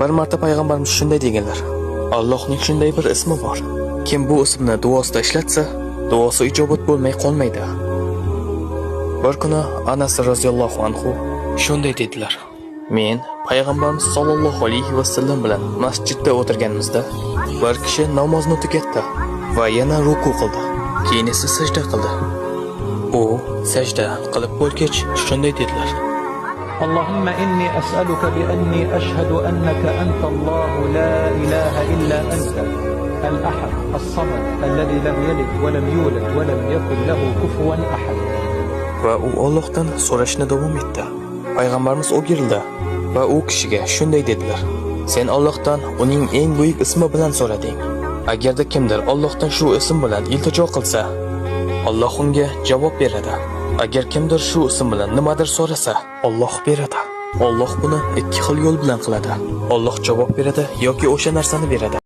Bir marta payg'ambarimiz shunday deganlar: Allohning shunday bir ismi bor. Kim bu ismni duosida ishlatsa, duosi ijobat bo'lmay qolmaydi. Bir kuni Anas roziyallohu anhu shunday dedilar: Men payg'ambarimiz sollallohu alayhi vasallam bilan masjidda o'tirganimizda bir kishi namozni tugatdi va yana ruku qildi. Keyin esa sajda qildi. U sajda qilib bo'lgach shunday dedilar: اللهم إني أسألك بأني أشهد أنك أنت الله لا إله إلا أنت الأحد الصمد الذي لم يلد ولم يولد ولم يكن له كفوا أحد. Va u Allohdan so'rashni davom etdi. Payg'ambarimiz o'girildi va u kishiga shunday dedilar: Sen Allohdan uning eng buyuk ismi bilan so'rading. Agarda kimdir Allohdan shu ism bilan iltijo qilsa, Alloh unga javob beradi. Agar kimdir shu ism bilan nimadir so'rasa, Alloh beradi. Alloh buni ikki xil yo'l bilan qiladi. Alloh javob beradi yoki o'sha narsani beradi.